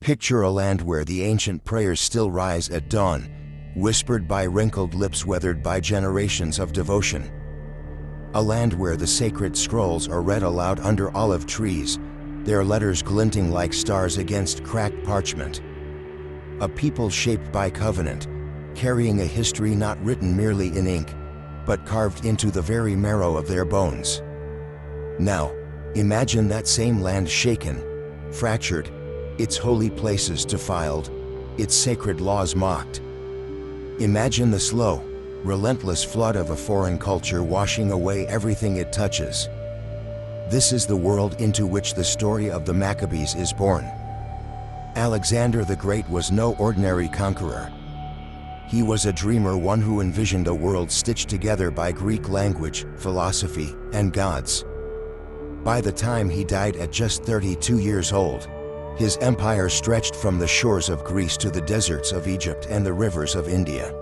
Picture a land where the ancient prayers still rise at dawn, whispered by wrinkled lips weathered by generations of devotion. A land where the sacred scrolls are read aloud under olive trees, their letters glinting like stars against cracked parchment. A people shaped by covenant, carrying a history not written merely in ink, but carved into the very marrow of their bones. Now, imagine that same land shaken, fractured, its holy places defiled, its sacred laws mocked. Imagine the slow, relentless flood of a foreign culture washing away everything it touches. This is the world into which the story of the Maccabees is born. Alexander the Great was no ordinary conqueror. He was a dreamer, one who envisioned a world stitched together by Greek language, philosophy, and gods. By the time he died at just 32 years old, his empire stretched from the shores of Greece to the deserts of Egypt and the rivers of India.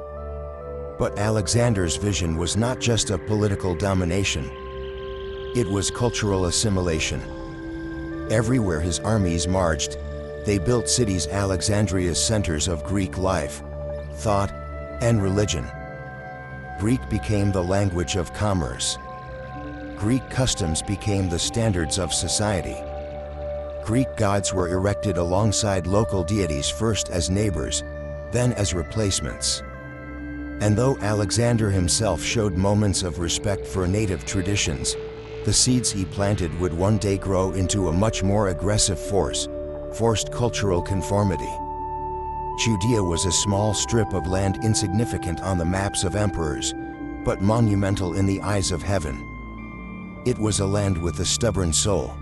But Alexander's vision was not just of political domination. It was cultural assimilation. Everywhere his armies marched, they built cities, Alexandria's centers of Greek life, thought, and religion. Greek became the language of commerce. Greek customs became the standards of society. Greek gods were erected alongside local deities, first as neighbors, then as replacements. And though Alexander himself showed moments of respect for native traditions, the seeds he planted would one day grow into a much more aggressive force, forced cultural conformity. Judea was a small strip of land, insignificant on the maps of emperors, but monumental in the eyes of heaven. It was a land with a stubborn soul.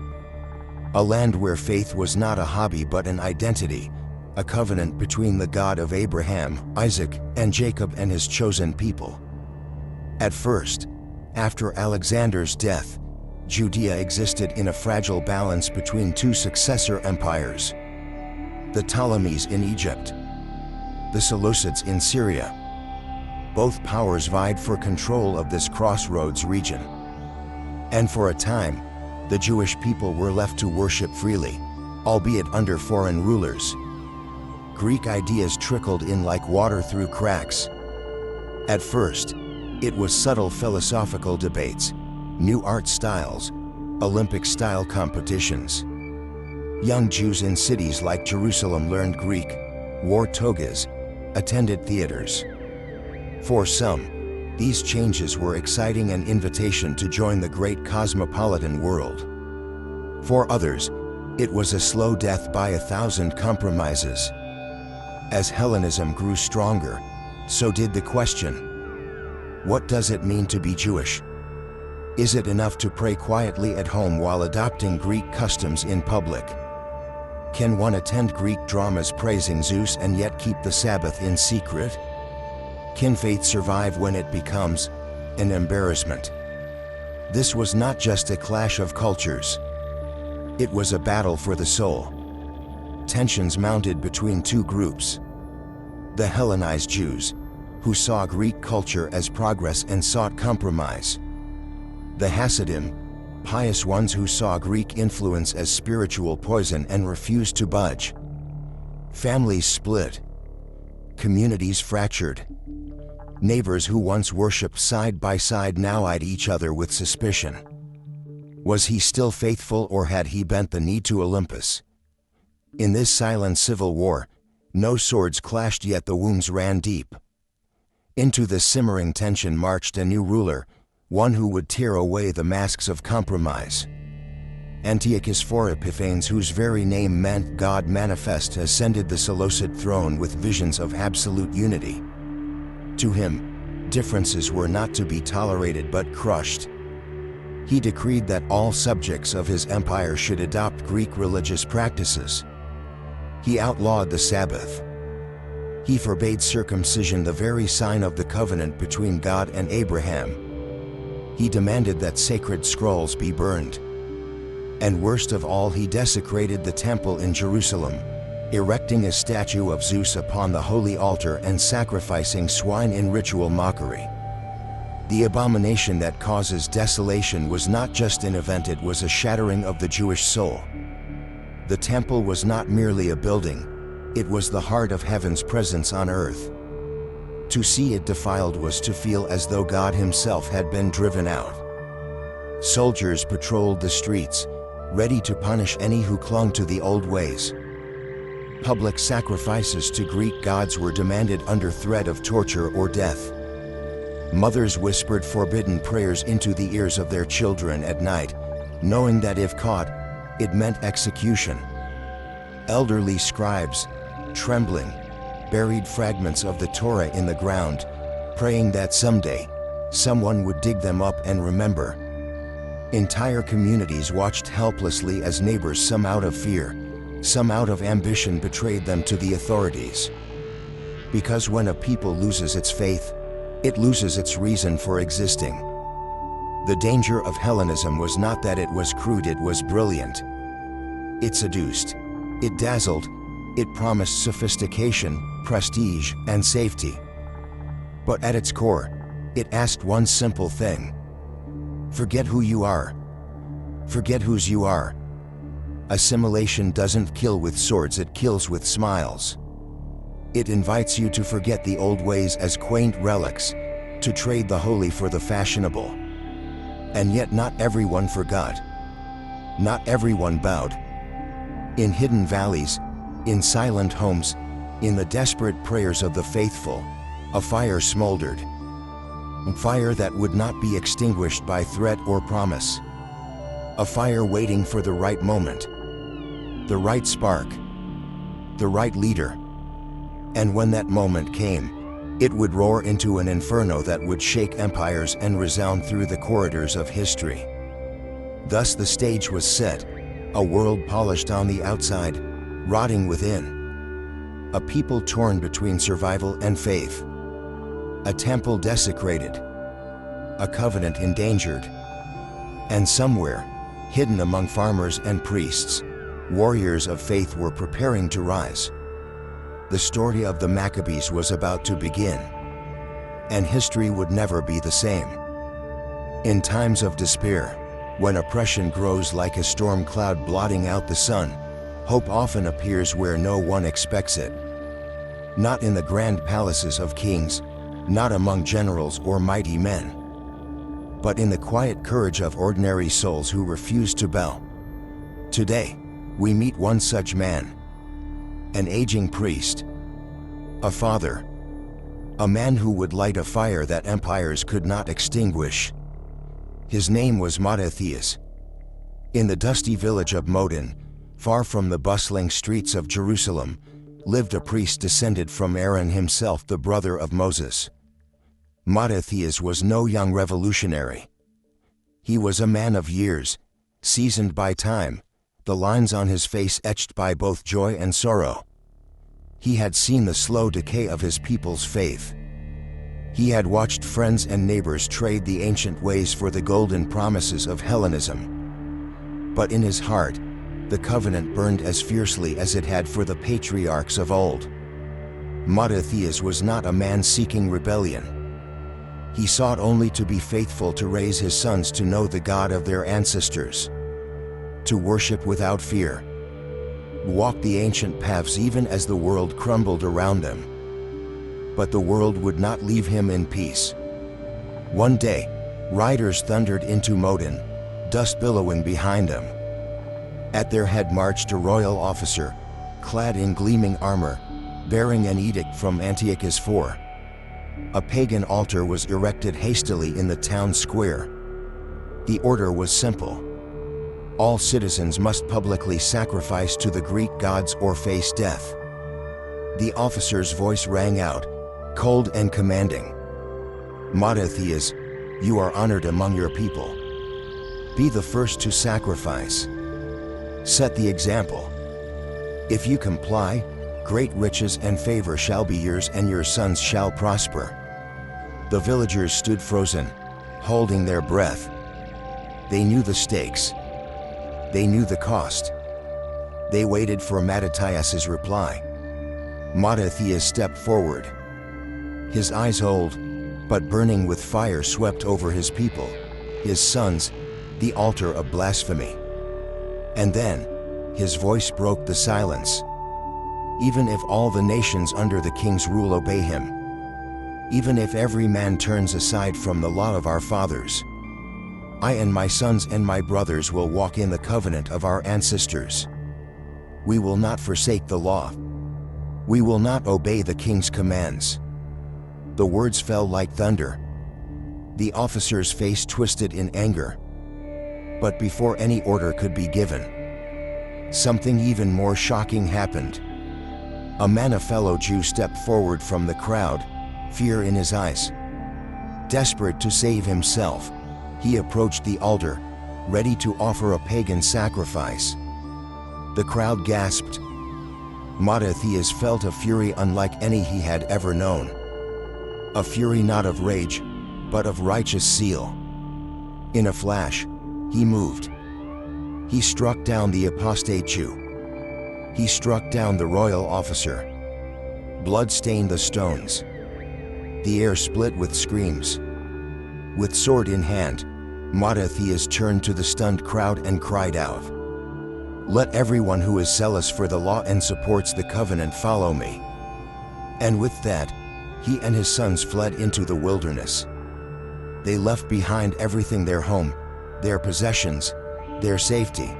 A land where faith was not a hobby but an identity, a covenant between the God of Abraham, Isaac, and Jacob and his chosen people. At first, after Alexander's death, Judea existed in a fragile balance between two successor empires: the Ptolemies in Egypt, the Seleucids in Syria. Both powers vied for control of this crossroads region. And for a time, the Jewish people were left to worship freely, albeit under foreign rulers. Greek ideas trickled in like water through cracks. At first, it was subtle philosophical debates, new art styles, Olympic-style competitions. Young Jews in cities like Jerusalem learned Greek, wore togas, attended theaters. For some, these changes were exciting, an invitation to join the great cosmopolitan world. For others, it was a slow death by 1,000 compromises. As Hellenism grew stronger, so did the question: what does it mean to be Jewish? Is it enough to pray quietly at home while adopting Greek customs in public? Can one attend Greek dramas praising Zeus and yet keep the Sabbath in secret? Can faith survive when it becomes an embarrassment? This was not just a clash of cultures. It was a battle for the soul. Tensions mounted between two groups: the Hellenized Jews, who saw Greek culture as progress and sought compromise; the Hasidim, pious ones who saw Greek influence as spiritual poison and refused to budge. Families split. Communities fractured. Neighbors who once worshipped side by side now eyed each other with suspicion. Was he still faithful, or had he bent the knee to Olympus? In this silent civil war, no swords clashed, yet the wounds ran deep. Into the simmering tension marched a new ruler, one who would tear away the masks of compromise. Antiochus IV Epiphanes, whose very name meant God manifest, ascended the Seleucid throne with visions of absolute unity. To him, differences were not to be tolerated but crushed. He decreed that all subjects of his empire should adopt Greek religious practices. He outlawed the Sabbath. He forbade circumcision, the very sign of the covenant between God and Abraham. He demanded that sacred scrolls be burned. And worst of all, he desecrated the temple in Jerusalem, erecting a statue of Zeus upon the holy altar and sacrificing swine in ritual mockery. The abomination that causes desolation was not just an event, it was a shattering of the Jewish soul. The temple was not merely a building, It was the heart of heaven's presence on earth. To see it defiled was to feel as though God himself had been driven out. Soldiers patrolled the streets, ready to punish any who clung to the old ways. Public sacrifices to Greek gods were demanded under threat of torture or death. Mothers whispered forbidden prayers into the ears of their children at night, knowing that if caught, it meant execution. Elderly scribes, trembling, buried fragments of the Torah in the ground, praying that someday, someone would dig them up and remember. Entire communities watched helplessly as neighbors, some out of fear, some out of ambition, betrayed them to the authorities. Because when a people loses its faith, it loses its reason for existing. The danger of Hellenism was not that it was crude, it was brilliant. It seduced, it dazzled, it promised sophistication, prestige, and safety. But at its core, it asked one simple thing: forget who you are. Forget whose you are. Assimilation doesn't kill with swords, it kills with smiles. It invites you to forget the old ways as quaint relics, to trade the holy for the fashionable. And yet not everyone forgot. Not everyone bowed. In hidden valleys, in silent homes, in the desperate prayers of the faithful, a fire smoldered. A fire that would not be extinguished by threat or promise. A fire waiting for the right moment, the right spark, the right leader. And when that moment came, it would roar into an inferno that would shake empires and resound through the corridors of history. Thus the stage was set, a world polished on the outside, rotting within. A people torn between survival and faith. A temple desecrated. A covenant endangered. And somewhere, hidden among farmers and priests, warriors of faith were preparing to rise. The story of the Maccabees was about to begin, and history would never be the same. In times of despair, when oppression grows like a storm cloud blotting out the sun, hope often appears where no one expects it. Not in the grand palaces of kings, not among generals or mighty men, but in the quiet courage of ordinary souls who refuse to bow. Today, we meet one such man. An aging priest. A father. A man who would light a fire that empires could not extinguish. His name was Mattathias. In the dusty village of Modiin, far from the bustling streets of Jerusalem, lived a priest descended from Aaron himself, the brother of Moses. Mattathias was no young revolutionary. He was a man of years, seasoned by time, the lines on his face etched by both joy and sorrow. He had seen the slow decay of his people's faith. He had watched friends and neighbors trade the ancient ways for the golden promises of Hellenism. But in his heart, the covenant burned as fiercely as it had for the patriarchs of old. Mattathias was not a man seeking rebellion. He sought only to be faithful, to raise his sons to know the God of their ancestors, to worship without fear, walk the ancient paths even as the world crumbled around them. But the world would not leave him in peace. One day, riders thundered into Modiin, dust billowing behind them. At their head marched a royal officer, clad in gleaming armor, bearing an edict from Antiochus IV. A pagan altar was erected hastily in the town square. The order was simple. All citizens must publicly sacrifice to the Greek gods or face death. The officer's voice rang out, cold and commanding. Mattathias, you are honored among your people. Be the first to sacrifice. Set the example. If you comply, great riches and favor shall be yours, and your sons shall prosper. The villagers stood frozen, holding their breath. They knew the stakes. They knew the cost. They waited for Mattathias's reply. Mattathias stepped forward. His eyes old, but burning with fire, swept over his people, his sons, the altar of blasphemy. And then, his voice broke the silence. even if all the nations under the king's rule obey him, even if every man turns aside from the law of our fathers, I and my sons and my brothers will walk in the covenant of our ancestors. We will not forsake the law. We will not obey the king's commands." The words fell like thunder. The officer's face twisted in anger. But before any order could be given, something even more shocking happened. A man, a fellow Jew, stepped forward from the crowd, fear in his eyes. Desperate to save himself, he approached the altar, ready to offer a pagan sacrifice. The crowd gasped. Mattathias felt a fury unlike any he had ever known. A fury not of rage, but of righteous zeal. In a flash, he moved. He struck down the apostate Jew. He struck down the royal officer. Blood stained the stones. The air split with screams. With sword in hand, Mattathias turned to the stunned crowd and cried out, "Let everyone who is zealous for the law and supports the covenant follow me." And with that, he and his sons fled into the wilderness. They left behind everything: their home, their possessions, their safety.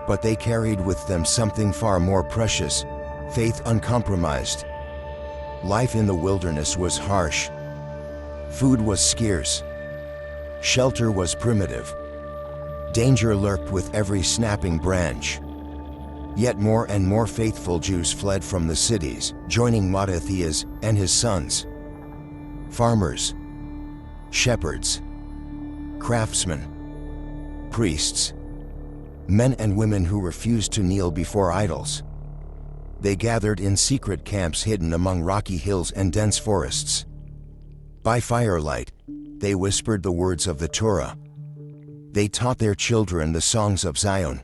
But they carried with them something far more precious: faith uncompromised. Life in the wilderness was harsh. Food was scarce. Shelter was primitive. Danger lurked with every snapping branch. Yet more and more faithful Jews fled from the cities, joining Mattathias and his sons. Farmers, shepherds, craftsmen, priests, men and women who refused to kneel before idols. They gathered in secret camps hidden among rocky hills and dense forests. By firelight, they whispered the words of the Torah. They taught their children the songs of Zion.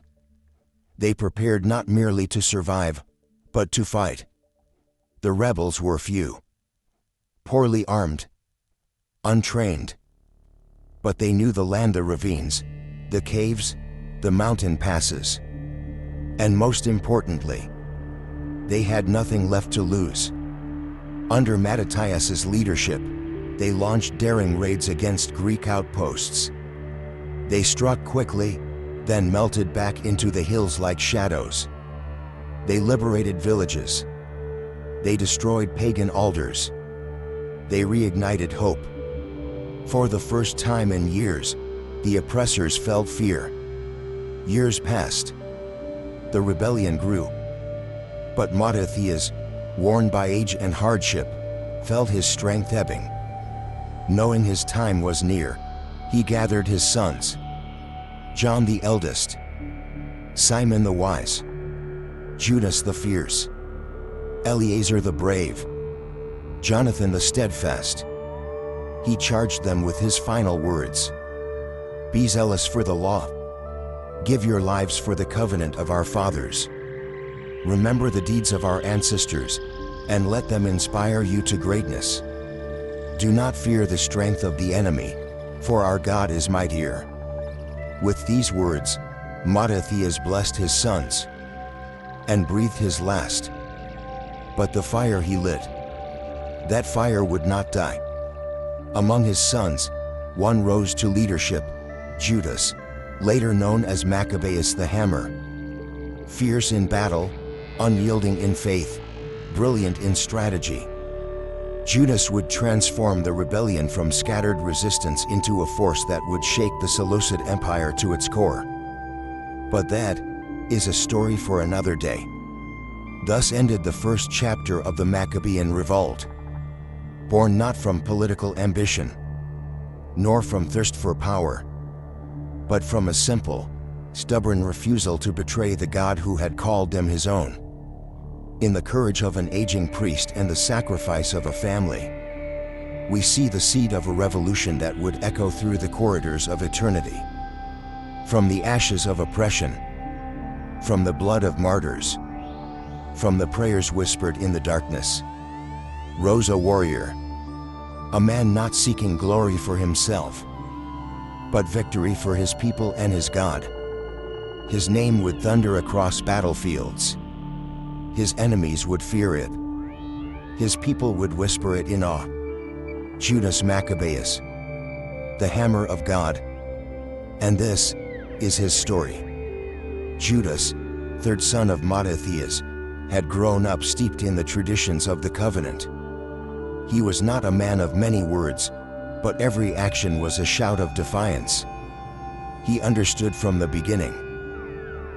They prepared not merely to survive, but to fight. The rebels were few, poorly armed, untrained. But they knew the land, the ravines, the caves, the mountain passes. And most importantly, they had nothing left to lose. Under Mattathias's leadership, they launched daring raids against Greek outposts. They struck quickly, then melted back into the hills like shadows. They liberated villages. They destroyed pagan altars. They reignited hope. For the first time in years, the oppressors felt fear. Years passed. The rebellion grew. But Mattathias, worn by age and hardship, felt his strength ebbing. Knowing his time was near, he gathered his sons: John the eldest, Simon the wise, Judas the fierce, Eleazar the brave, Jonathan the steadfast. He charged them with his final words: "Be zealous for the law. Give your lives for the covenant of our fathers. Remember the deeds of our ancestors, and let them inspire you to greatness. Do not fear the strength of the enemy, for our God is mightier." With these words, Mattathias blessed his sons and breathed his last. But the fire he lit, that fire would not die. Among his sons, one rose to leadership: Judas, later known as Maccabeus the Hammer. Fierce in battle, unyielding in faith, brilliant in strategy, Judas would transform the rebellion from scattered resistance into a force that would shake the Seleucid Empire to its core. But that is a story for another day. Thus ended the first chapter of the Maccabean Revolt, born not from political ambition, nor from thirst for power, but from a simple, stubborn refusal to betray the God who had called them his own. In the courage of an aging priest and the sacrifice of a family, we see the seed of a revolution that would echo through the corridors of eternity. From the ashes of oppression, from the blood of martyrs, from the prayers whispered in the darkness, rose a warrior, a man not seeking glory for himself, but victory for his people and his God. His name would thunder across battlefields. his enemies would fear it. His people would whisper it in awe. Judas Maccabeus, the hammer of God. And this is his story. Judas, third son of Mattathias, had grown up steeped in the traditions of the covenant. He was not a man of many words, but every action was a shout of defiance. He understood from the beginning.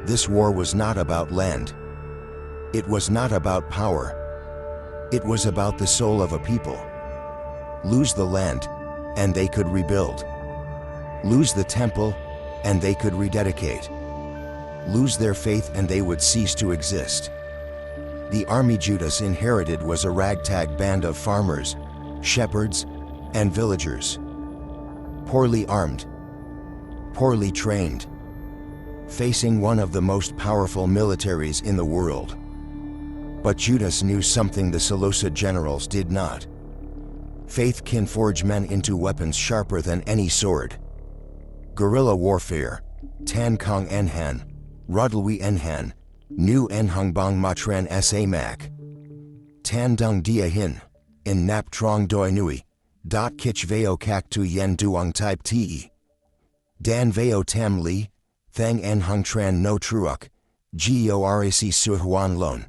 This war was not about land. It was not about power. It was about the soul of a people. Lose the land, and they could rebuild. Lose the temple, and they could rededicate. Lose their faith, and they would cease to exist. The army Judas inherited was a ragtag band of farmers, shepherds, and villagers. Poorly armed, poorly trained, facing one of the most powerful militaries in the world. But Judas knew something the Seleucid generals did not. Faith can forge men into weapons sharper than any sword. Guerrilla warfare, Tan Kong Enhan, Rodlui Enhan, Nu Enhung Bang Matran Sa Mak. Tan Dung Dia Hin, In Nap Trong Doi Nui, Dot Kich Veo Kak Tu Yen Duong Type Te. Dan Veo Tam Li, Thang Enhung Tran No Truok, Gorac Su Huan Lon.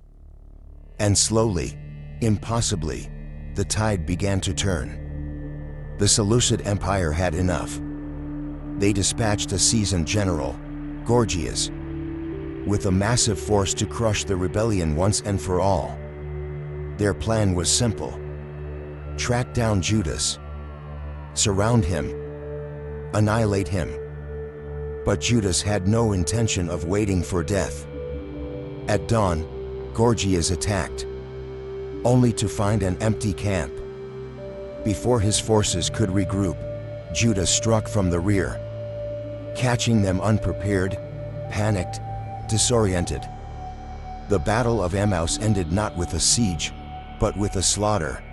And slowly, impossibly, the tide began to turn. The Seleucid Empire had enough. They dispatched a seasoned general, Gorgias, with a massive force to crush the rebellion once and for all. Their plan was simple. Track down Judas, surround him, annihilate him. But Judas had no intention of waiting for death. At dawn, Gorgias attacked, only to find an empty camp. Before his forces could regroup, Judas struck from the rear, catching them unprepared, panicked, disoriented. The Battle of Emmaus ended not with a siege, but with a slaughter.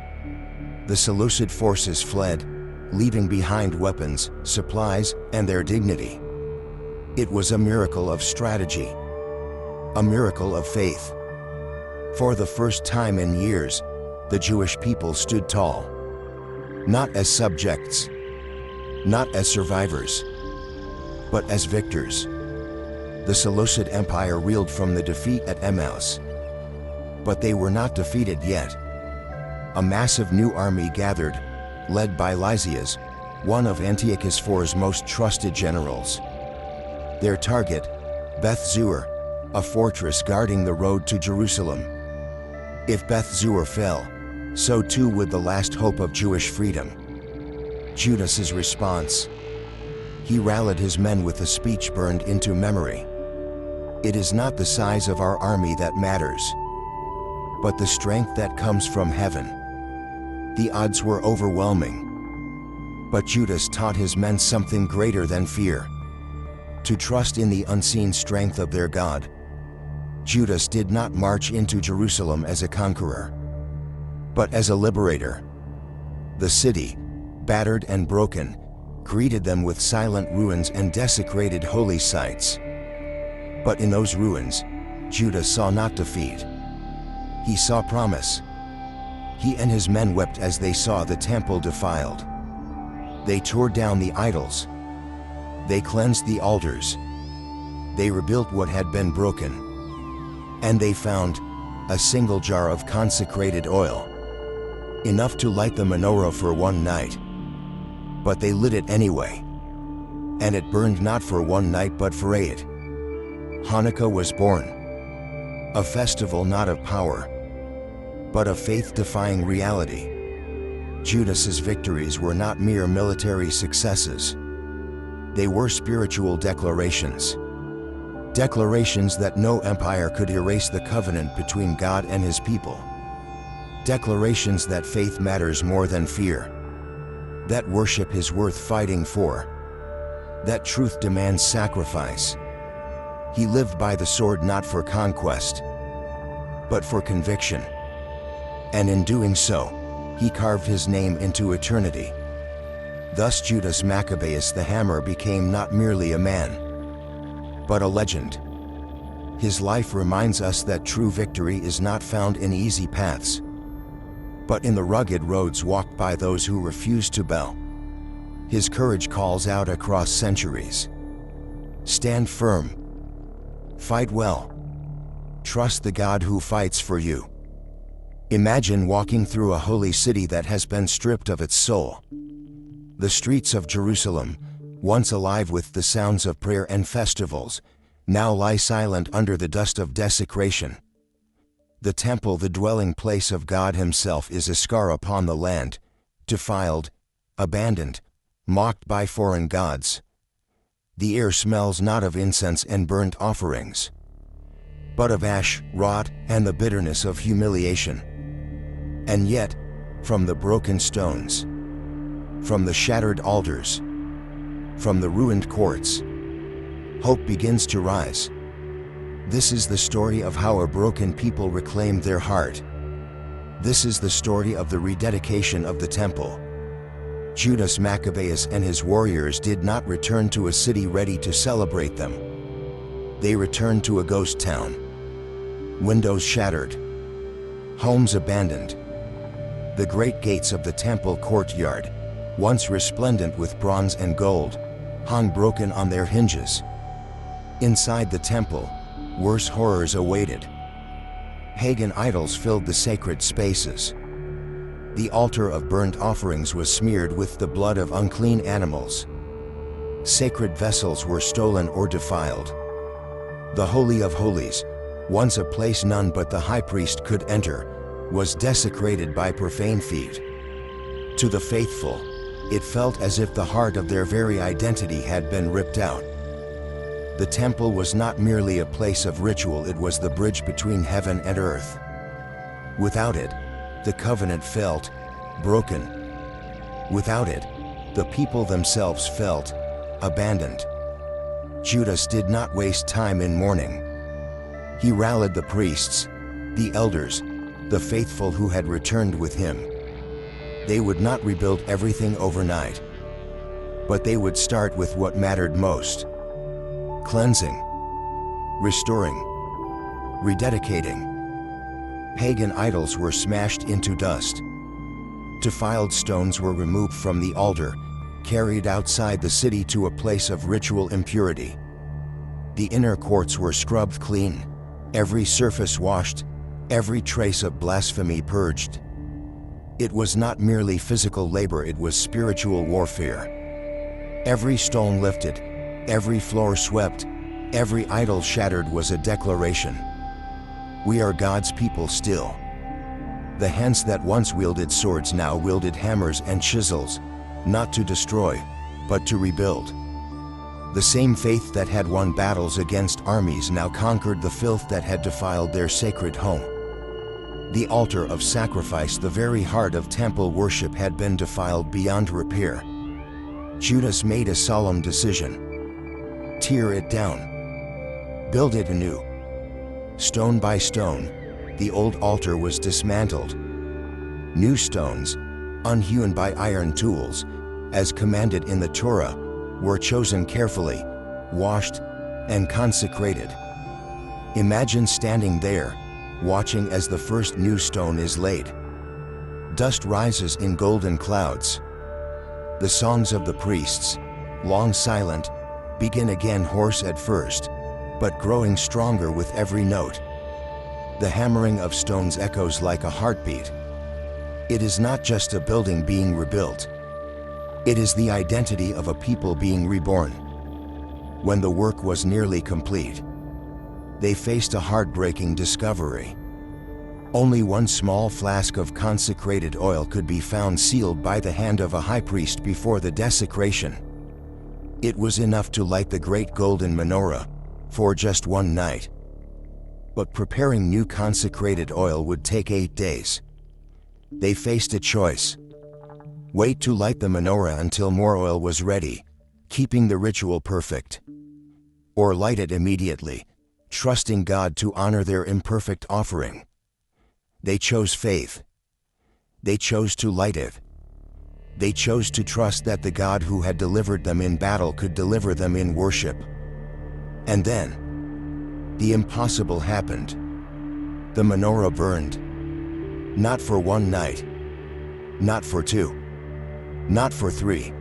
The Seleucid forces fled, leaving behind weapons, supplies, and their dignity. It was a miracle of strategy, a miracle of faith. For the first time in years, the Jewish people stood tall. Not as subjects, not as survivors, but as victors. The Seleucid Empire reeled from the defeat at Emmaus. But they were not defeated yet. A massive new army gathered, led by Lysias, one of Antiochus IV's most trusted generals. Their target, Beth Zur, a fortress guarding the road to Jerusalem. If Beth Zur fell, so too would the last hope of Jewish freedom. Judas's response. He rallied his men with a speech burned into memory. It is not the size of our army that matters, but the strength that comes from heaven. The odds were overwhelming, but Judas taught his men something greater than fear: to trust in the unseen strength of their God. Judas did not march into Jerusalem as a conqueror, but as a liberator. The city, battered and broken, greeted them with silent ruins and desecrated holy sites. But in those ruins, Judas saw not defeat. He saw promise. He and his men wept as they saw the temple defiled. They tore down the idols. They cleansed the altars. They rebuilt what had been broken. And they found a single jar of consecrated oil, enough to light the menorah for one night. But they lit it anyway. And it burned not for one night but for 8. Hanukkah was born. A festival not of power, but of faith-defying reality. Judas's victories were not mere military successes. They were spiritual declarations. Declarations that no empire could erase the covenant between God and his people. Declarations that faith matters more than fear. That worship is worth fighting for. That truth demands sacrifice. He lived by the sword not for conquest, but for conviction. And in doing so, he carved his name into eternity. Thus Judas Maccabeus the hammer became not merely a man, but a legend. His life reminds us that true victory is not found in easy paths, but in the rugged roads walked by those who refuse to bow. His courage calls out across centuries. Stand firm. Fight well. Trust the God who fights for you. Imagine walking through a holy city that has been stripped of its soul. The streets of Jerusalem, once alive with the sounds of prayer and festivals, now lie silent under the dust of desecration. The temple, the dwelling place of God Himself, is a scar upon the land, defiled, abandoned, mocked by foreign gods. The air smells not of incense and burnt offerings, but of ash, rot, and the bitterness of humiliation. And yet, from the broken stones, from the shattered altars, from the ruined courts, hope begins to rise. This is the story of how a broken people reclaimed their heart. This is the story of the rededication of the temple. Judas Maccabeus and his warriors did not return to a city ready to celebrate them. They returned to a ghost town. Windows shattered, homes abandoned. The great gates of the temple courtyard, once resplendent with bronze and gold, hung broken on their hinges. Inside the temple, worse horrors awaited. Pagan idols filled the sacred spaces. The altar of burnt offerings was smeared with the blood of unclean animals. Sacred vessels were stolen or defiled. The Holy of Holies, once a place none but the high priest could enter, was desecrated by profane feet. To the faithful, it felt as if the heart of their very identity had been ripped out. The temple was not merely a place of ritual, it was the bridge between heaven and earth. Without it, the covenant felt broken. Without it, the people themselves felt abandoned. Judas did not waste time in mourning. He rallied the priests, the elders, the faithful who had returned with him. They would not rebuild everything overnight, but they would start with what mattered most: cleansing, restoring, rededicating. Pagan idols were smashed into dust. Defiled stones were removed from the altar, carried outside the city to a place of ritual impurity. The inner courts were scrubbed clean, every surface washed, every trace of blasphemy purged. It was not merely physical labor, it was spiritual warfare. Every stone lifted, every floor swept, every idol shattered was a declaration: we are God's people still. The hands that once wielded swords now wielded hammers and chisels, not to destroy, but to rebuild. The same faith that had won battles against armies now conquered the filth that had defiled their sacred home. The altar of sacrifice, the very heart of temple worship, had been defiled beyond repair. Judas made a solemn decision: tear it down, build it anew. Stone by stone, the old altar was dismantled. New stones, unhewn by iron tools, as commanded in the Torah, were chosen carefully, washed, and consecrated. Imagine standing there, watching as the first new stone is laid. Dust rises in golden clouds. The songs of the priests, long silent, begin again, hoarse at first, but growing stronger with every note. The hammering of stones echoes like a heartbeat. It is not just a building being rebuilt. It is the identity of a people being reborn. When the work was nearly complete, they faced a heartbreaking discovery. Only one small flask of consecrated oil could be found, sealed by the hand of a high priest before the desecration. It was enough to light the great golden menorah for just one night. But preparing new consecrated oil would take 8 days. They faced a choice: wait to light the menorah until more oil was ready, keeping the ritual perfect, or light it immediately, trusting God to honor their imperfect offering. They chose faith. They chose to light it. They chose to trust that the God who had delivered them in battle could deliver them in worship. And then, The impossible happened. The menorah burned. Not for one night. Not for two. Not for three.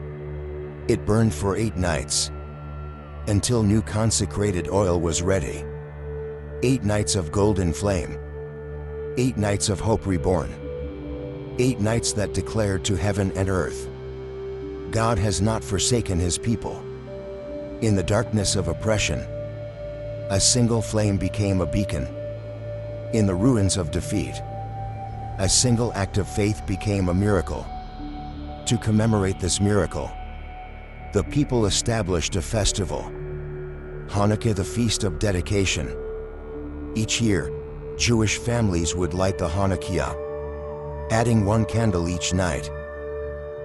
It burned for 8 nights. Until new consecrated oil was ready. 8 nights of golden flame. 8 nights of hope reborn. 8 nights that declared to heaven and earth, God has not forsaken his people. In the darkness of oppression, a single flame became a beacon. In the ruins of defeat, a single act of faith became a miracle. To commemorate this miracle, the people established a festival, Hanukkah, the Feast of Dedication. Each year, Jewish families would light the Hanukkah, adding 1 candle each night,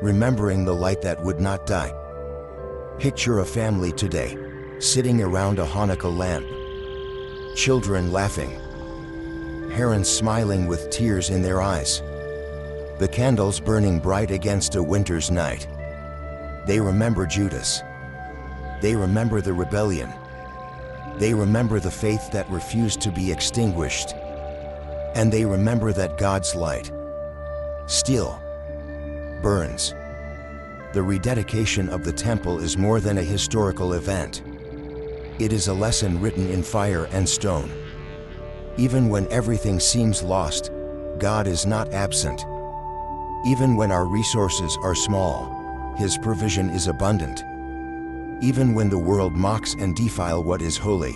remembering the light that would not die. Picture a family today, sitting around a Hanukkah lamp, children laughing, parents smiling with tears in their eyes, the candles burning bright against a winter's night. They remember Judas. They remember the rebellion. They remember the faith that refused to be extinguished. And they remember that God's light still burns. The rededication of the temple is more than a historical event. It is a lesson written in fire and stone. Even when everything seems lost, God is not absent. Even when our resources are small, his provision is abundant. Even when the world mocks and defiles what is holy,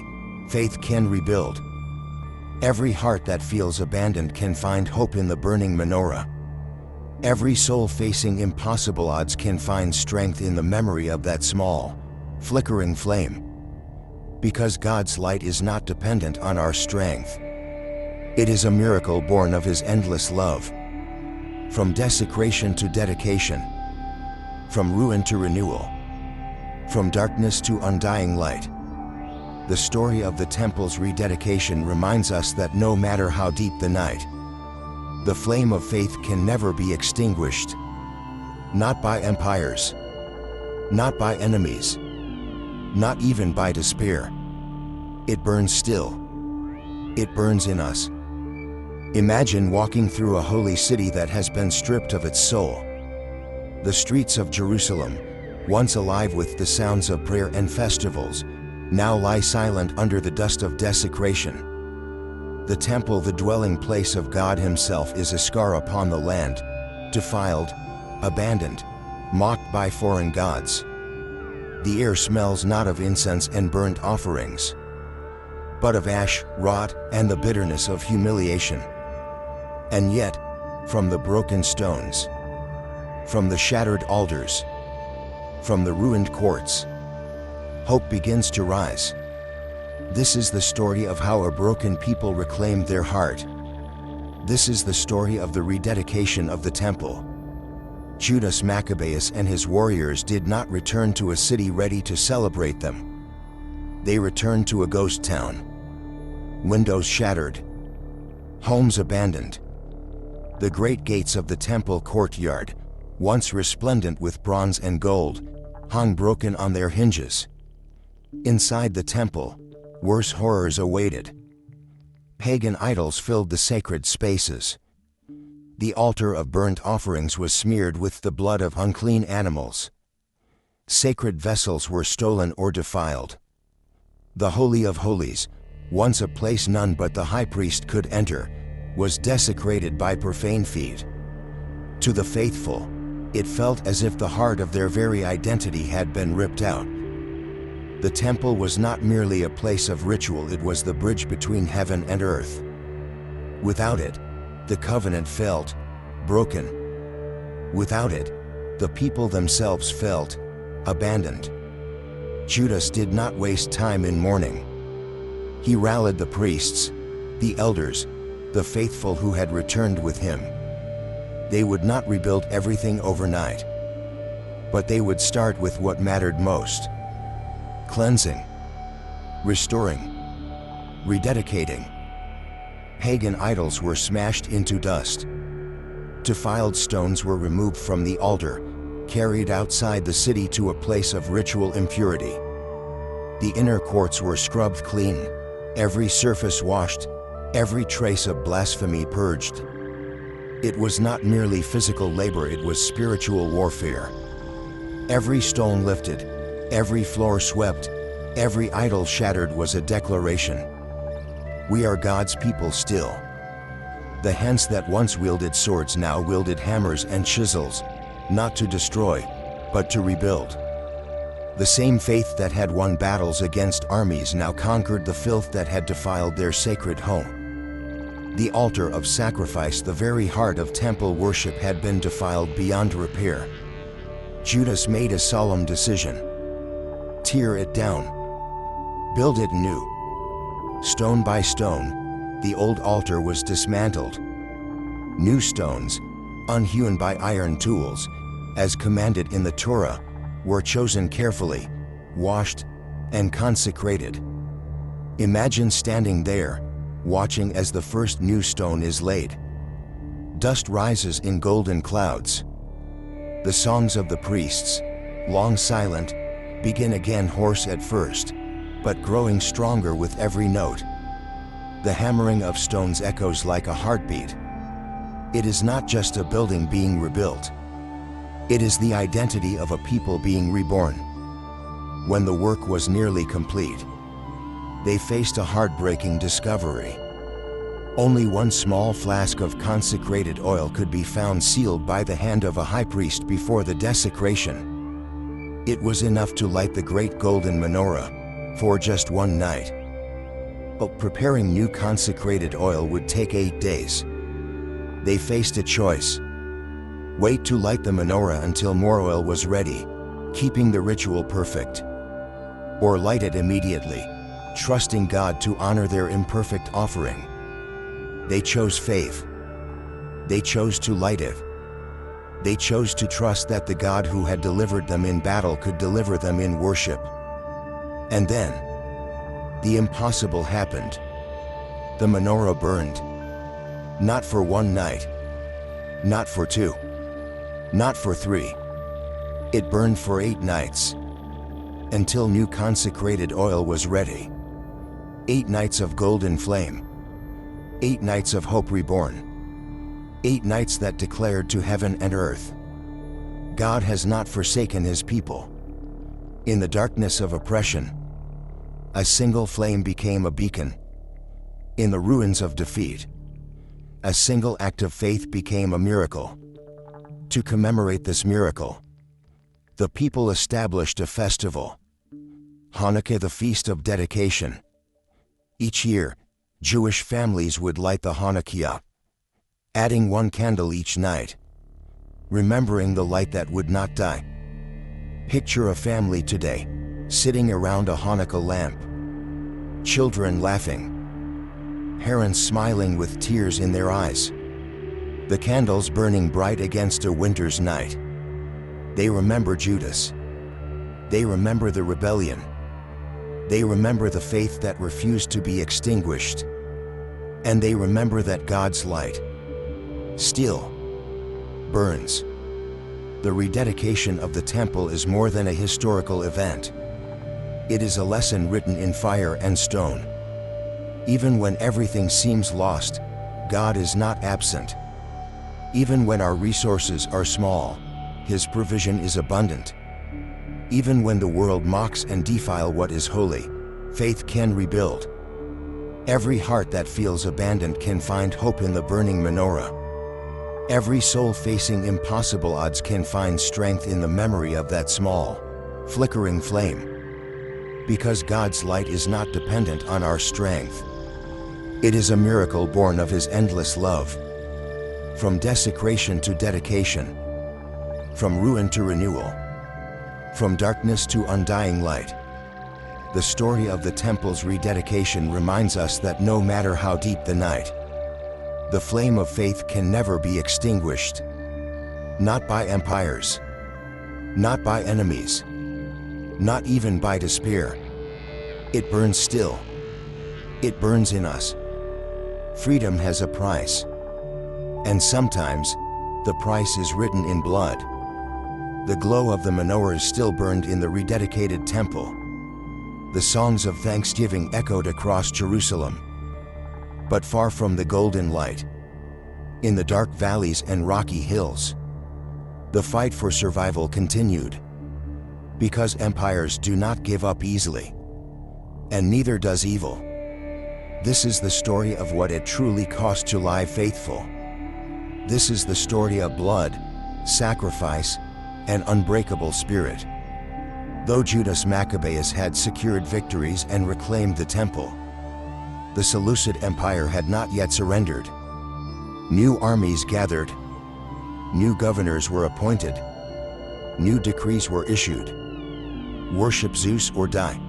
faith can rebuild. Every heart that feels abandoned can find hope in the burning menorah. Every soul facing impossible odds can find strength in the memory of that small, flickering flame. Because God's light is not dependent on our strength. It is a miracle born of his endless love. From desecration to dedication. From ruin to renewal. From darkness to undying light. The story of the temple's rededication reminds us that no matter how deep the night, the flame of faith can never be extinguished. Not by empires. Not by enemies. Not even by despair. It burns still. It burns in us. Imagine walking through a holy city that has been stripped of its soul. The streets of Jerusalem, once alive with the sounds of prayer and festivals, now lie silent under the dust of desecration. The temple, the dwelling place of God himself, is a scar upon the land, defiled, abandoned, mocked by foreign gods. The air smells not of incense and burnt offerings, but of ash, rot, and the bitterness of humiliation. And yet, from the broken stones, from the shattered altars, from the ruined courts, hope begins to rise. This is the story of how a broken people reclaimed their heart. This is the story of the rededication of the temple. Judas Maccabeus and his warriors did not return to a city ready to celebrate them. They returned to a ghost town. Windows shattered. Homes abandoned. The great gates of the temple courtyard, once resplendent with bronze and gold, hung broken on their hinges. Inside the temple, worse horrors awaited. Pagan idols filled the sacred spaces. The altar of burnt offerings was smeared with the blood of unclean animals. Sacred vessels were stolen or defiled. The Holy of Holies, once a place none but the high priest could enter, was desecrated by profane feet. To the faithful, it felt as if the heart of their very identity had been ripped out. The temple was not merely a place of ritual, it was the bridge between heaven and earth. Without it, the covenant felt broken. Without it, the people themselves felt abandoned. Judas did not waste time in mourning. He rallied the priests, the elders, the faithful who had returned with him. They would not rebuild everything overnight, but they would start with what mattered most: cleansing, restoring, rededicating. Pagan idols were smashed into dust. Defiled stones were removed from the altar, carried outside the city to a place of ritual impurity. The inner courts were scrubbed clean. every surface washed, every trace of blasphemy purged. It was not merely physical labor, it was spiritual warfare. Every stone lifted, every floor swept, every idol shattered was a declaration. We are God's people still. The hands that once wielded swords now wielded hammers and chisels, not to destroy, but to rebuild. The same faith that had won battles against armies now conquered the filth that had defiled their sacred home. The altar of sacrifice, the very heart of temple worship, had been defiled beyond repair. Judas made a solemn decision. Tear it down. Build it new. Stone by stone, the old altar was dismantled. New stones, unhewn by iron tools, as commanded in the Torah, were chosen carefully, washed, and consecrated. Imagine standing there, watching as the first new stone is laid. Dust rises in golden clouds. The songs of the priests, long silent, begin again, hoarse at first, but growing stronger with every note. The hammering of stones echoes like a heartbeat. It is not just a building being rebuilt. It is the identity of a people being reborn. When the work was nearly complete, they faced a heartbreaking discovery. Only one small flask of consecrated oil could be found, sealed by the hand of a high priest before the desecration. It was enough to light the great golden menorah for just one night. But preparing new consecrated oil would take 8 days. They faced a choice. Wait to light the menorah until more oil was ready, keeping the ritual perfect. Or light it immediately, trusting God to honor their imperfect offering. They chose faith. They chose to light it. They chose to trust that the God who had delivered them in battle could deliver them in worship. And then, the impossible happened. The menorah burned. Not for one night. Not for 2. Not for 3. It burned for 8 nights. Until new consecrated oil was ready. 8 nights of golden flame. 8 nights of hope reborn. 8 nights that declared to heaven and earth, God has not forsaken his people. In the darkness of oppression, a single flame became a beacon. In the ruins of defeat, a single act of faith became a miracle. To commemorate this miracle, the people established a festival, Hanukkah, the Feast of Dedication. Each year, Jewish families would light the Hanukkah, adding 1 candle each night, remembering the light that would not die. Picture a family today, sitting around a Hanukkah lamp, children laughing, parents smiling with tears in their eyes, the candles burning bright against a winter's night. They remember Judas. They remember the rebellion. They remember the faith that refused to be extinguished. And they remember that God's light still burns. The rededication of the temple is more than a historical event. It is a lesson written in fire and stone. Even when everything seems lost, God is not absent. Even when our resources are small, his provision is abundant. Even when the world mocks and defiles what is holy, faith can rebuild. Every heart that feels abandoned can find hope in the burning menorah. Every soul facing impossible odds can find strength in the memory of that small, flickering flame. Because God's light is not dependent on our strength. It is a miracle born of his endless love. From desecration to dedication. From ruin to renewal. From darkness to undying light. The story of the temple's rededication reminds us that no matter how deep the night, the flame of faith can never be extinguished. Not by empires. Not by enemies. Not even by despair. It burns still. It burns in us. Freedom has a price. And sometimes, the price is written in blood. The glow of the menorah still burned in the rededicated temple. The songs of thanksgiving echoed across Jerusalem. But far from the golden light, in the dark valleys and rocky hills, the fight for survival continued. Because empires do not give up easily, and neither does evil. This is the story of what it truly cost to lie faithful. This is the story of blood, sacrifice, and unbreakable spirit. Though Judas Maccabeus had secured victories and reclaimed the temple, the Seleucid Empire had not yet surrendered. New armies gathered, new governors were appointed, new decrees were issued. Worship Zeus or die.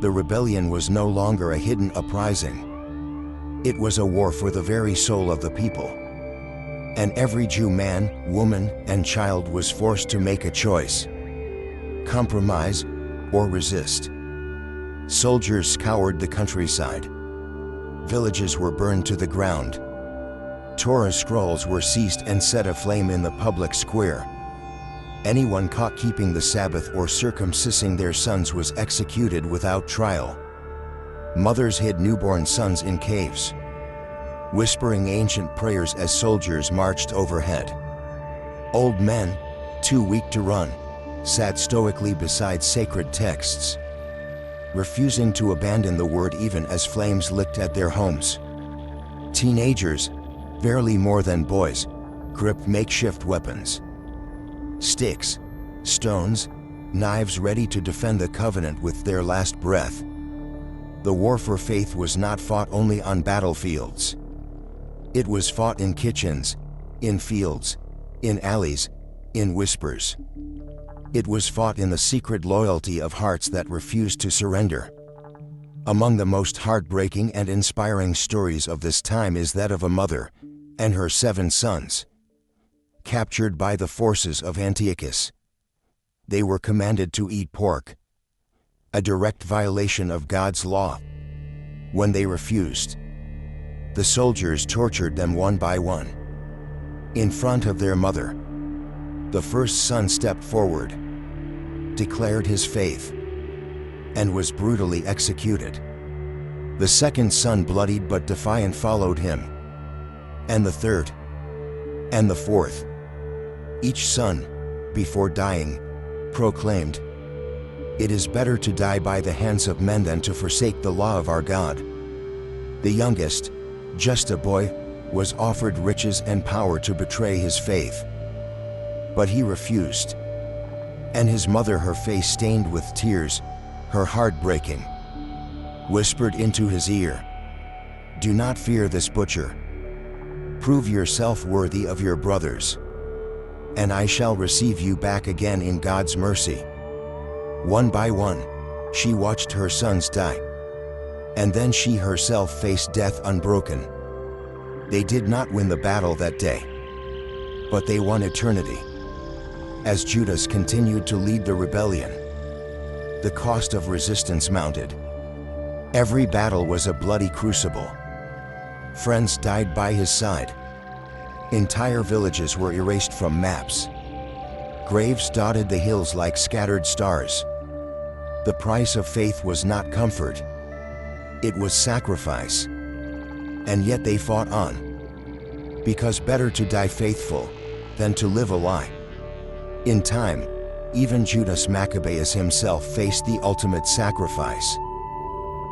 The rebellion was no longer a hidden uprising. It was a war for the very soul of the people. And every Jew man, woman, and child was forced to make a choice: compromise or resist. Soldiers scoured the countryside. Villages were burned to the ground. Torah scrolls were seized and set aflame in the public square. Anyone caught keeping the Sabbath or circumcising their sons was executed without trial. Mothers hid newborn sons in caves, whispering ancient prayers as soldiers marched overhead. Old men, too weak to run, sat stoically beside sacred texts, refusing to abandon the word even as flames licked at their homes. Teenagers, barely more than boys, gripped makeshift weapons. Sticks, stones, knives ready to defend the covenant with their last breath. The war for faith was not fought only on battlefields. It was fought in kitchens, in fields, in alleys, in whispers. It was fought in the secret loyalty of hearts that refused to surrender. Among the most heartbreaking and inspiring stories of this time is that of a mother and her 7 sons. Captured by the forces of Antiochus, they were commanded to eat pork, a direct violation of God's law. When they refused, the soldiers tortured them one by one. In front of their mother, the first son stepped forward, declared his faith, and was brutally executed. The second son, bloodied but defiant, followed him, and the third, and the fourth. Each son, before dying, proclaimed, "It is better to die by the hands of men than to forsake the law of our God." The youngest, just a boy, was offered riches and power to betray his faith. But he refused. And his mother, her face stained with tears, her heart breaking, whispered into his ear, "Do not fear this butcher. Prove yourself worthy of your brothers, and I shall receive you back again in God's mercy." One by one, she watched her sons die, and then she herself faced death unbroken. They did not win the battle that day, but they won eternity. As Judas continued to lead the rebellion, the cost of resistance mounted. Every battle was a bloody crucible. Friends died by his side. Entire villages were erased from maps. Graves dotted the hills like scattered stars. The price of faith was not comfort. It was sacrifice. And yet they fought on. Because better to die faithful than to live a lie. In time, even Judas Maccabeus himself faced the ultimate sacrifice.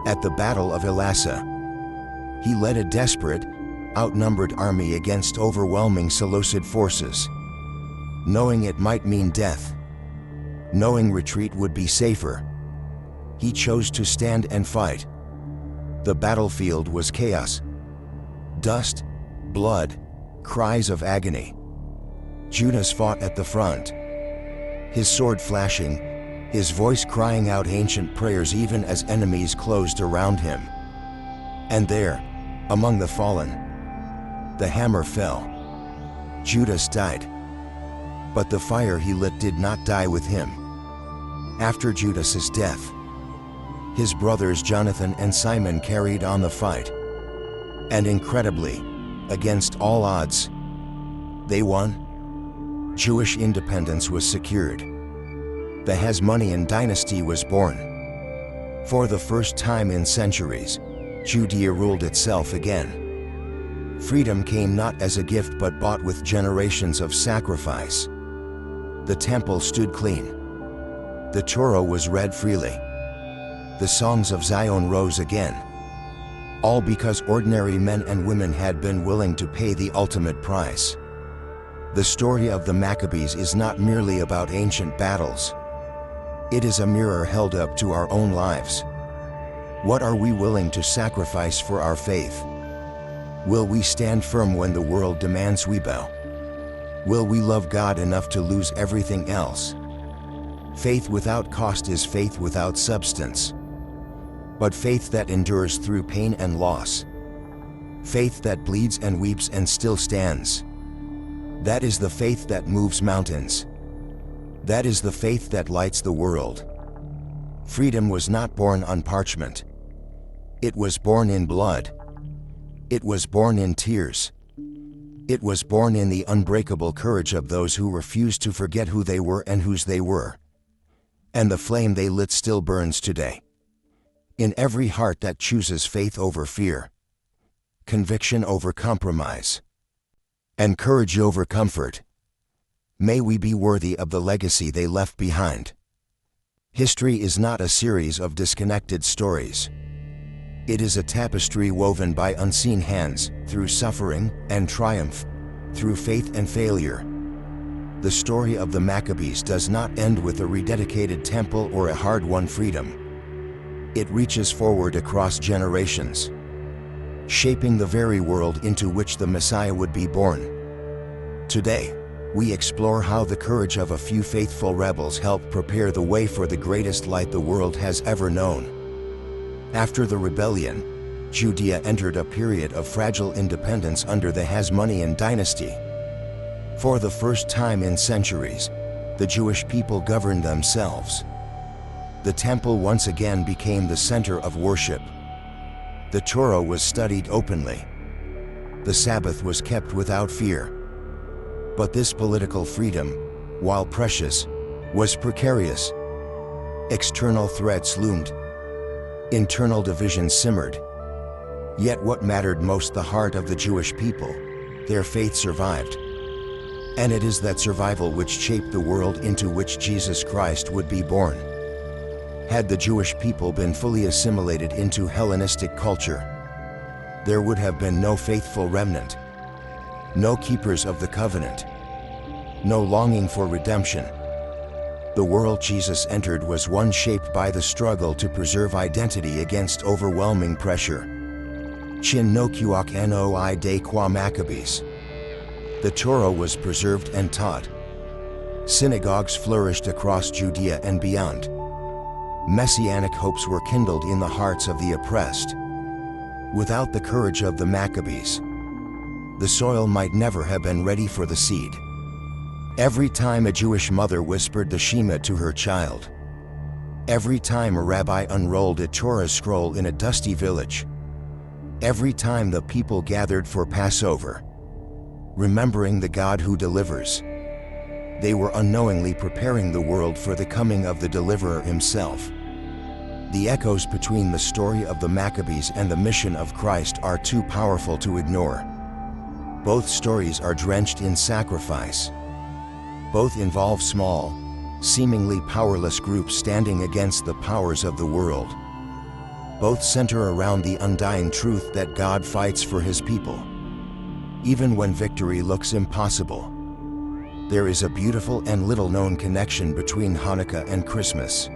At the Battle of Elassa, he led a desperate, outnumbered army against overwhelming Seleucid forces. Knowing it might mean death, knowing retreat would be safer, he chose to stand and fight. The battlefield was chaos. Dust, blood, cries of agony. Judas fought at the front, his sword flashing, his voice crying out ancient prayers even as enemies closed around him. And there, among the fallen, the hammer fell. Judas died. But the fire he lit did not die with him. After Judas's death, his brothers Jonathan and Simon carried on the fight. And incredibly, against all odds, they won. Jewish independence was secured. The Hasmonean dynasty was born. For the first time in centuries, Judea ruled itself again. Freedom came not as a gift but bought with generations of sacrifice. The temple stood clean. The Torah was read freely. The songs of Zion rose again. All because ordinary men and women had been willing to pay the ultimate price. The story of the Maccabees is not merely about ancient battles. It is a mirror held up to our own lives. What are we willing to sacrifice for our faith? Will we stand firm when the world demands we bow? Will we love God enough to lose everything else? Faith without cost is faith without substance. But faith that endures through pain and loss. Faith that bleeds and weeps and still stands. That is the faith that moves mountains. That is the faith that lights the world. Freedom was not born on parchment. It was born in blood. It was born in tears. It was born in the unbreakable courage of those who refused to forget who they were and whose they were. And the flame they lit still burns today. In every heart that chooses faith over fear, conviction over compromise, and courage over comfort, may we be worthy of the legacy they left behind. History is not a series of disconnected stories. It is a tapestry woven by unseen hands, through suffering and triumph, through faith and failure. The story of the Maccabees does not end with a rededicated temple or a hard-won freedom. It reaches forward across generations, shaping the very world into which the Messiah would be born. Today, we explore how the courage of a few faithful rebels helped prepare the way for the greatest light the world has ever known. After the rebellion, Judea entered a period of fragile independence under the Hasmonean dynasty. For the first time in centuries, the Jewish people governed themselves. The temple once again became the center of worship. The Torah was studied openly. The Sabbath was kept without fear. But this political freedom, while precious, was precarious. External threats loomed. Internal divisions simmered. Yet what mattered most, the heart of the Jewish people, their faith survived. And it is that survival which shaped the world into which Jesus Christ would be born. Had the Jewish people been fully assimilated into Hellenistic culture, there would have been no faithful remnant, no keepers of the covenant, no longing for redemption. The world Jesus entered was one shaped by the struggle to preserve identity against overwhelming pressure. Chin no kuak noi de qua Maccabees. The Torah was preserved and taught. Synagogues flourished across Judea and beyond. Messianic hopes were kindled in the hearts of the oppressed. Without the courage of the Maccabees, the soil might never have been ready for the seed. Every time a Jewish mother whispered the Shema to her child, every time a rabbi unrolled a Torah scroll in a dusty village, every time the people gathered for Passover, remembering the God who delivers, they were unknowingly preparing the world for the coming of the deliverer himself. The echoes between the story of the Maccabees and the mission of Christ are too powerful to ignore. Both stories are drenched in sacrifice. Both involve small, seemingly powerless groups standing against the powers of the world. Both center around the undying truth that God fights for his people. Even when victory looks impossible, there is a beautiful and little-known connection between Hanukkah and Christmas.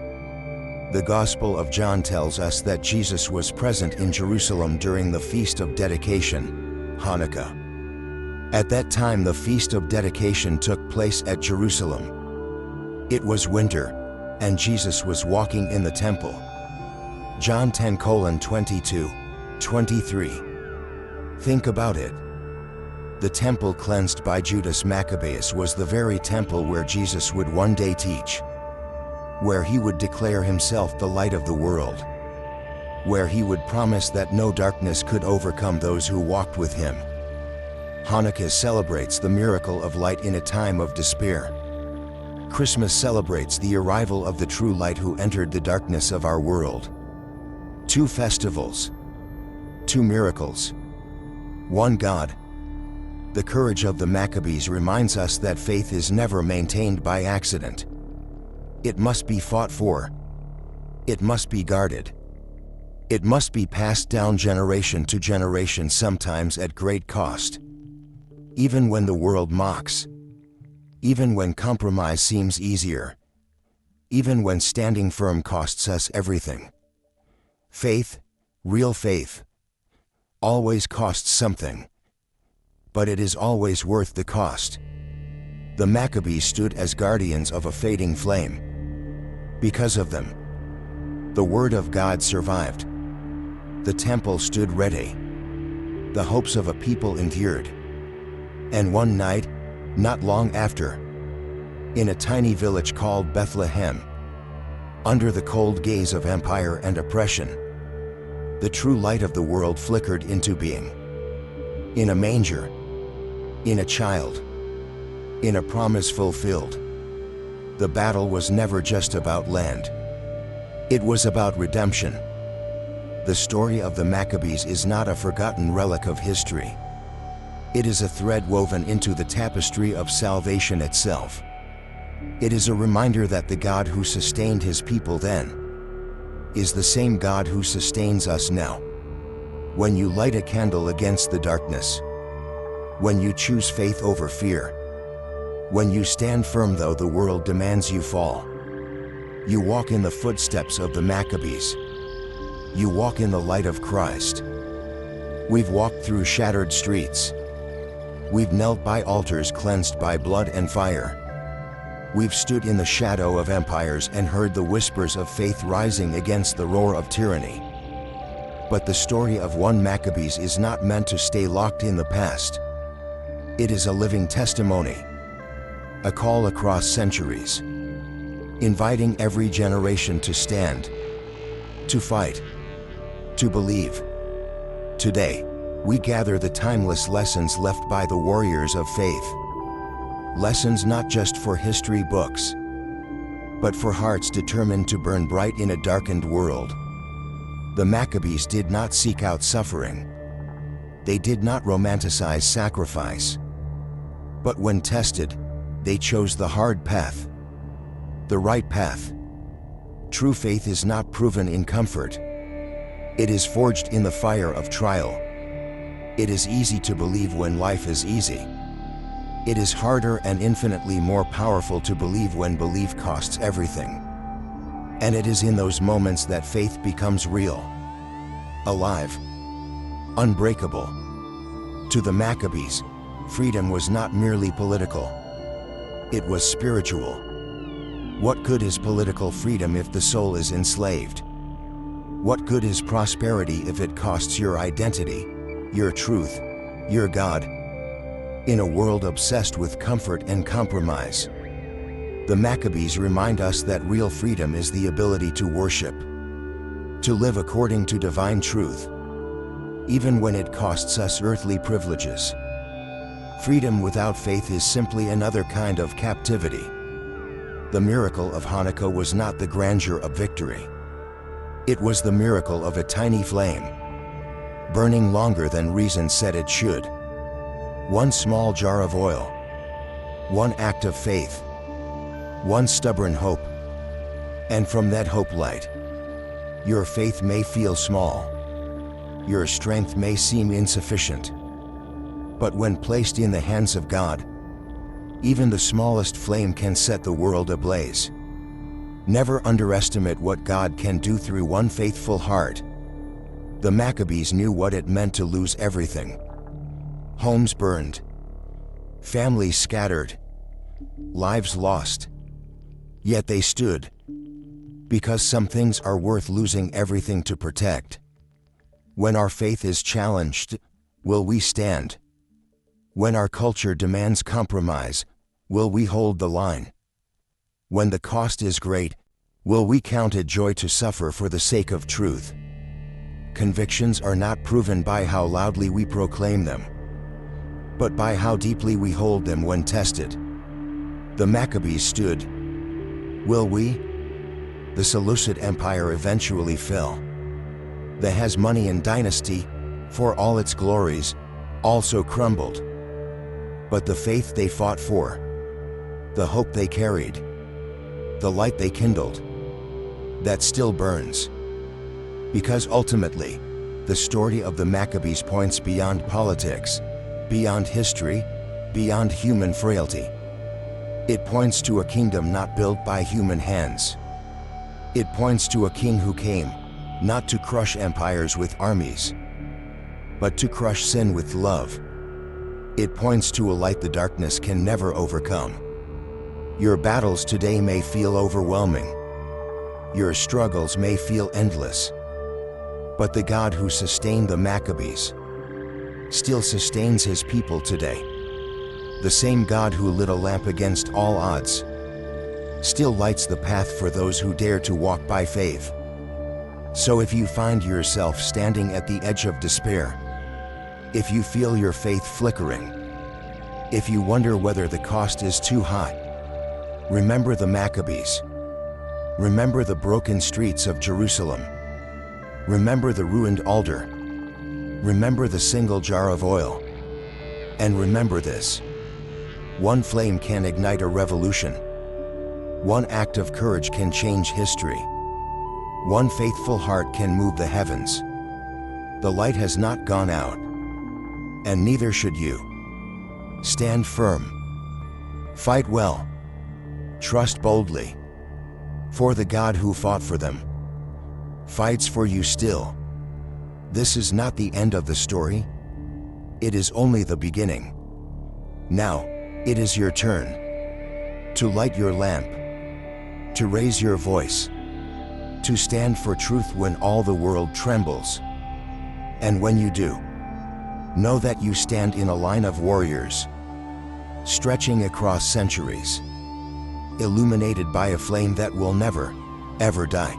The Gospel of John tells us that Jesus was present in Jerusalem during the Feast of Dedication, Hanukkah. At that time, the Feast of Dedication took place at Jerusalem. It was winter, and Jesus was walking in the temple. John 10:22-23. Think about it. The temple cleansed by Judas Maccabeus was the very temple where Jesus would one day teach, where he would declare himself the light of the world, where he would promise that no darkness could overcome those who walked with him. Hanukkah celebrates the miracle of light in a time of despair. Christmas celebrates the arrival of the true light who entered the darkness of our world. 2 festivals, 2 miracles, 1 God. The courage of the Maccabees reminds us that faith is never maintained by accident. It must be fought for. It must be guarded. It must be passed down generation to generation, sometimes at great cost. Even when the world mocks. Even when compromise seems easier. Even when standing firm costs us everything. Faith, real faith, always costs something. But it is always worth the cost. The Maccabees stood as guardians of a fading flame. Because of them, the word of God survived. The temple stood ready. The hopes of a people endured. And one night, not long after, in a tiny village called Bethlehem, under the cold gaze of empire and oppression, the true light of the world flickered into being. In a manger, in a child, in a promise fulfilled. The battle was never just about land. It was about redemption. The story of the Maccabees is not a forgotten relic of history. It is a thread woven into the tapestry of salvation itself. It is a reminder that the God who sustained his people then is the same God who sustains us now. When you light a candle against the darkness, when you choose faith over fear, when you stand firm though the world demands you fall, you walk in the footsteps of the Maccabees. You walk in the light of Christ. We've walked through shattered streets. We've knelt by altars cleansed by blood and fire. We've stood in the shadow of empires and heard the whispers of faith rising against the roar of tyranny. But the story of one Maccabees is not meant to stay locked in the past. It is a living testimony, a call across centuries, inviting every generation to stand, to fight, to believe. Today, we gather the timeless lessons left by the warriors of faith. Lessons not just for history books, but for hearts determined to burn bright in a darkened world. The Maccabees did not seek out suffering. They did not romanticize sacrifice. But when tested, they chose the hard path, the right path. True faith is not proven in comfort. It is forged in the fire of trial. It is easy to believe when life is easy. It is harder and infinitely more powerful to believe when belief costs everything. And it is in those moments that faith becomes real, alive, unbreakable. To the Maccabees, freedom was not merely political. It was spiritual. What good is political freedom if the soul is enslaved? What good is prosperity if it costs your identity, your truth, your God? In a world obsessed with comfort and compromise, the Maccabees remind us that real freedom is the ability to worship, to live according to divine truth, even when it costs us earthly privileges. Freedom without faith is simply another kind of captivity. The miracle of Hanukkah was not the grandeur of victory. It was the miracle of a tiny flame, burning longer than reason said it should. One small jar of oil, one act of faith, one stubborn hope. And from that hope light, your faith may feel small, your strength may seem insufficient. But when placed in the hands of God, even the smallest flame can set the world ablaze. Never underestimate what God can do through one faithful heart. The Maccabees knew what it meant to lose everything. Homes burned, families scattered, lives lost. Yet they stood, because some things are worth losing everything to protect. When our faith is challenged, will we stand? When our culture demands compromise, will we hold the line? When the cost is great, will we count it joy to suffer for the sake of truth? Convictions are not proven by how loudly we proclaim them, but by how deeply we hold them when tested. The Maccabees stood. Will we? The Seleucid Empire eventually fell. The Hasmonean dynasty, for all its glories, also crumbled. But the faith they fought for, the hope they carried, the light they kindled, that still burns. Because ultimately, the story of the Maccabees points beyond politics, beyond history, beyond human frailty. It points to a kingdom not built by human hands. It points to a king who came, not to crush empires with armies, but to crush sin with love. It points to a light the darkness can never overcome. Your battles today may feel overwhelming. Your struggles may feel endless. But the God who sustained the Maccabees still sustains his people today. The same God who lit a lamp against all odds still lights the path for those who dare to walk by faith. So if you find yourself standing at the edge of despair, if you feel your faith flickering, if you wonder whether the cost is too high, remember the Maccabees. Remember the broken streets of Jerusalem. Remember the ruined altar. Remember the single jar of oil. And remember this: one flame can ignite a revolution. One act of courage can change history. One faithful heart can move the heavens. The light has not gone out, and neither should you. Stand firm. Fight well. Trust boldly. For the God who fought for them fights for you still. This is not the end of the story. It is only the beginning. Now, it is your turn to light your lamp, to raise your voice, to stand for truth when all the world trembles. And when you do, know that you stand in a line of warriors, stretching across centuries, illuminated by a flame that will never, ever die.